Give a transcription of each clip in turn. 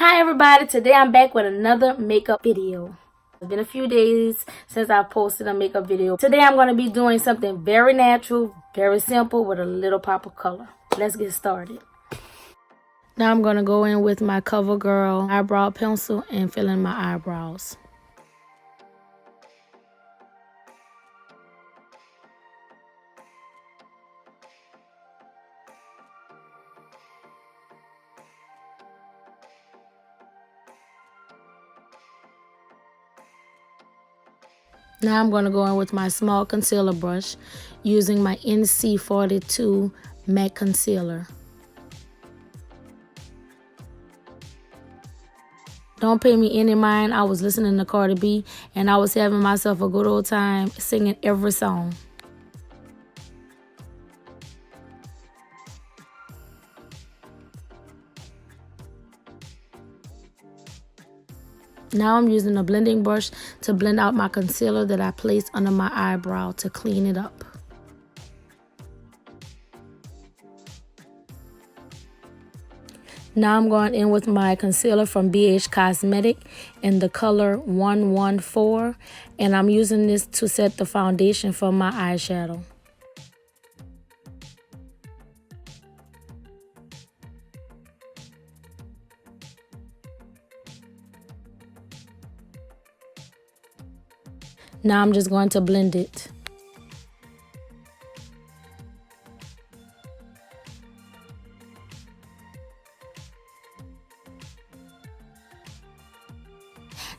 Hi everybody, today I'm back with another makeup video. It's been a few days since I posted a makeup video. Today I'm going to be doing something very natural, very simple with a little pop of color. Let's get started. Now I'm going to go in with my CoverGirl eyebrow pencil and fill in my eyebrows. Now I'm going to go in with my small concealer brush using my NC42 matte concealer. Don't pay me any mind. I was listening to Cardi B and I was having myself a good old time singing every song. Now I'm using a blending brush to blend out my concealer that I placed under my eyebrow to clean it up. Now I'm going in with my concealer from BH Cosmetic in the color 114, and I'm using this to set the foundation for my eyeshadow. Now I'm just going to blend it.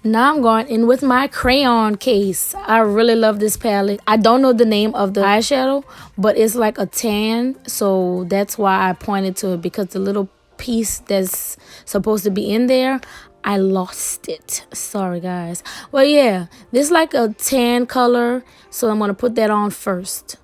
Now I'm going in with my crayon case. I really love this palette. I don't know the name of the eyeshadow, but it's like a tan, so that's why I pointed to it, because the little piece that's supposed to be in there, I lost it. Sorry guys. Well, yeah, this is like a tan color, so I'm going to put that on first.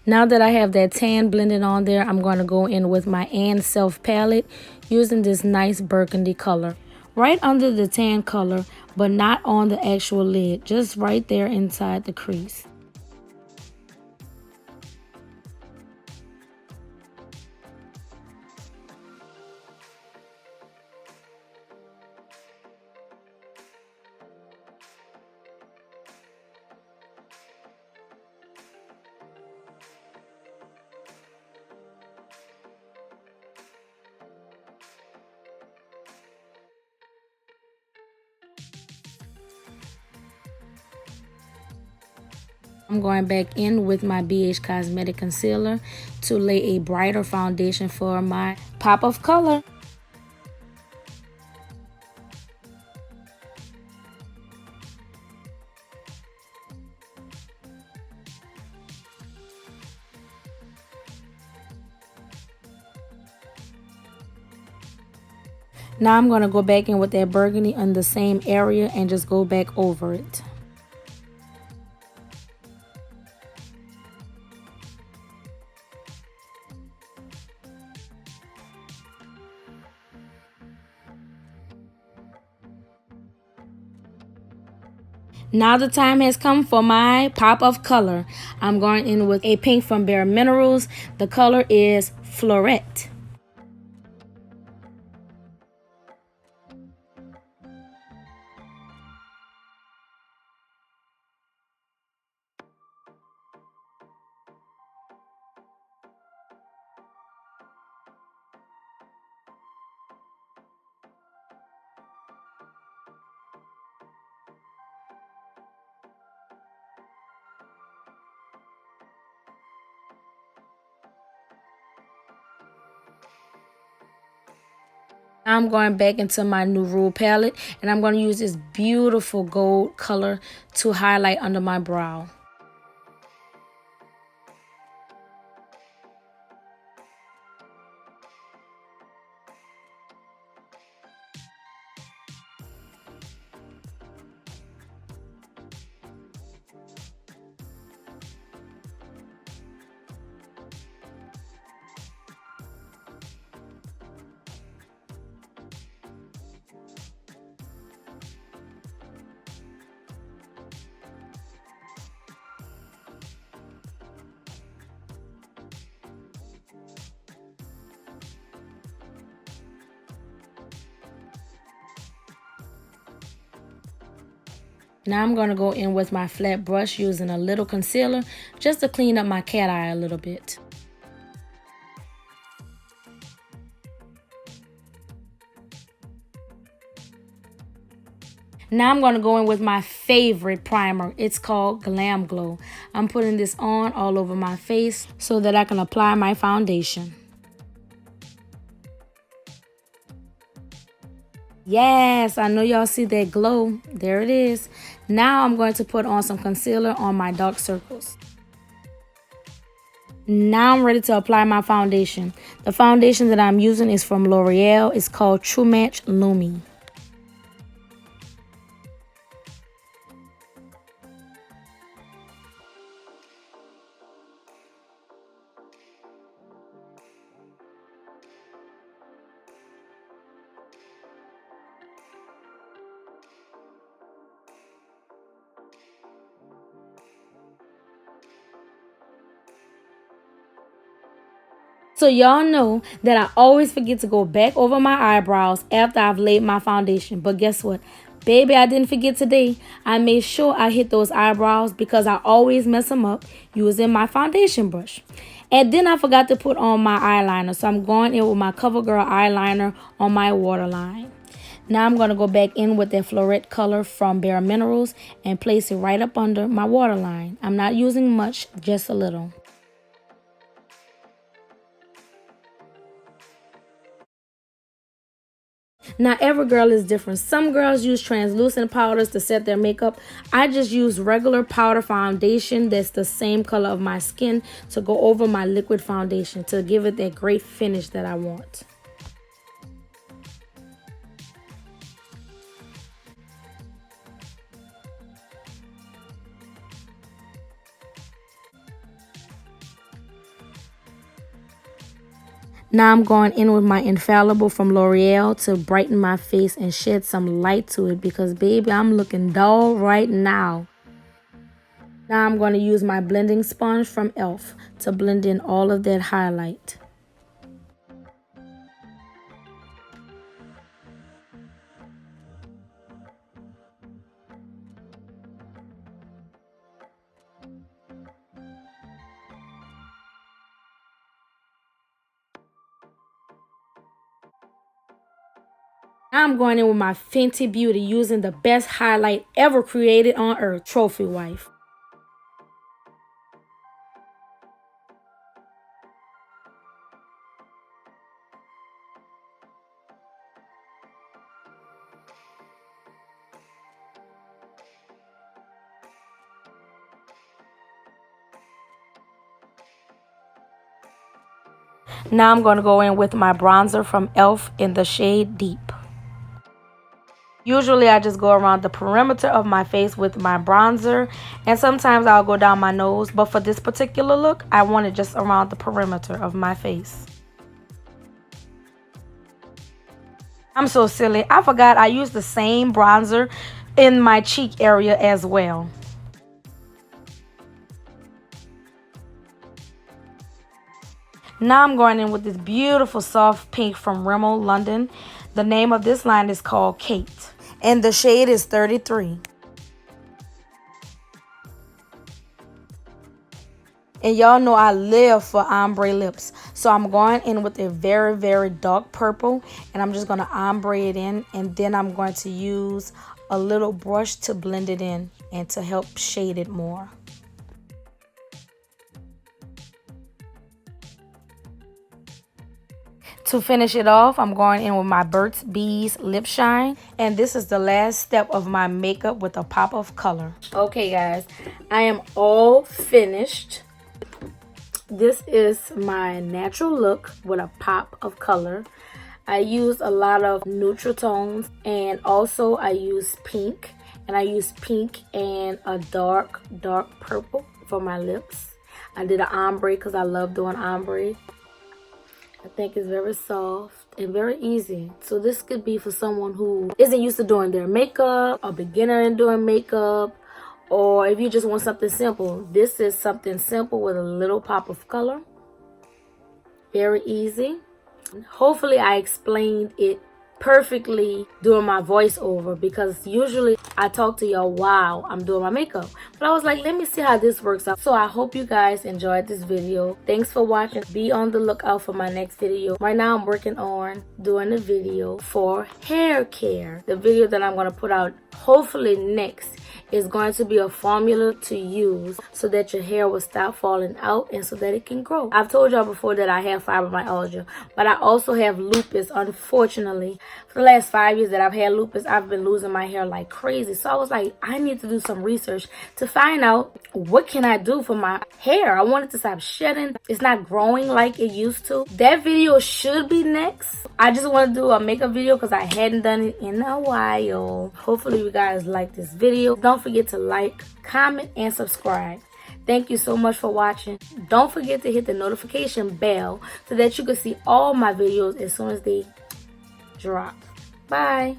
Now that I have that tan blended on there, I'm going to go in with my And Self palette using this nice burgundy color. Right under the tan color, but not on the actual lid, just right there inside the crease. I'm going back in with my BH Cosmetic concealer to lay a brighter foundation for my pop of color. Now I'm going to go back in with that burgundy on the same area and just go back over it. Now the time has come for my pop of color. I'm going in with a pink from Bare Minerals. The color is Florette. I'm going back into my New Rule palette, and I'm going to use this beautiful gold color to highlight under my brow. Now I'm going to go in with my flat brush using a little concealer just to clean up my cat eye a little bit. Now I'm going to go in with my favorite primer. It's called Glam Glow. I'm putting this on all over my face so that I can apply my foundation. Yes, I know y'all see that glow. There it is. Now I'm going to put on some concealer on my dark circles. Now I'm ready to apply my foundation. The foundation that I'm using is from L'Oreal. It's called True Match Lumi. So y'all know that I always forget to go back over my eyebrows after I've laid my foundation. But guess what? Baby, I didn't forget today. I made sure I hit those eyebrows because I always mess them up using my foundation brush. And then I forgot to put on my eyeliner. So I'm going in with my CoverGirl eyeliner on my waterline. Now I'm going to go back in with that Floret color from Bare Minerals and place it right up under my waterline. I'm not using much, just a little. Now, every girl is different. Some girls use translucent powders to set their makeup. I just use regular powder foundation that's the same color of my skin to go over my liquid foundation to give it that great finish that I want. Now I'm going in with my Infallible from L'Oreal to brighten my face and shed some light to it because, baby, I'm looking dull right now. Now I'm going to use my blending sponge from e.l.f. to blend in all of that highlight. Now I'm going in with my Fenty Beauty using the best highlight ever created on earth, Trophy Wife. Now I'm going to go in with my bronzer from e.l.f. in the shade Deep. Usually I just go around the perimeter of my face with my bronzer, and sometimes I'll go down my nose, but for this particular look, I want it just around the perimeter of my face. I'm so silly. I forgot I used the same bronzer in my cheek area as well. Now I'm going in with this beautiful soft pink from Rimmel London. The name of this line is called Kate, and the shade is 33. And y'all know I live for ombre lips. So I'm going in with a very, very dark purple, and I'm just going to ombre it in, and then I'm going to use a little brush to blend it in and to help shade it more. To finish it off, I'm going in with my Burt's Bees Lip Shine. And this is the last step of my makeup with a pop of color. Okay, guys, I am all finished. This is my natural look with a pop of color. I used a lot of neutral tones, and also I used pink. And I used pink and a dark purple for my lips. I did an ombre because I love doing ombre. I think it's very soft and very easy. So this could be for someone who isn't used to doing their makeup, a beginner in doing makeup, or if you just want something simple. This is something simple with a little pop of color. Very easy. Hopefully I explained it perfectly doing my voiceover, because usually I talk to y'all while I'm doing my makeup. But I was like, let me see how this works out. So I hope you guys enjoyed this video. Thanks for watching. Be on the lookout for my next video. Right now I'm working on doing a video for hair care. The video that I'm going to put out hopefully next is going to be a formula to use so that your hair will stop falling out and so that it can grow. I've told y'all before that I have fibromyalgia, but I also have lupus. Unfortunately, for the last 5 years that I've had lupus, I've been losing my hair like crazy. So I was like, I need to do some research to find out what can I do for my hair. I want it to stop shedding. It's not growing like it used to. That video should be next. I just want to do a makeup video because I hadn't done it in a while. Hopefully you guys like this video. Don't forget to like, comment, and subscribe. Thank you so much for watching. Don't forget to hit the notification bell so that you can see all my videos as soon as they drop. Bye.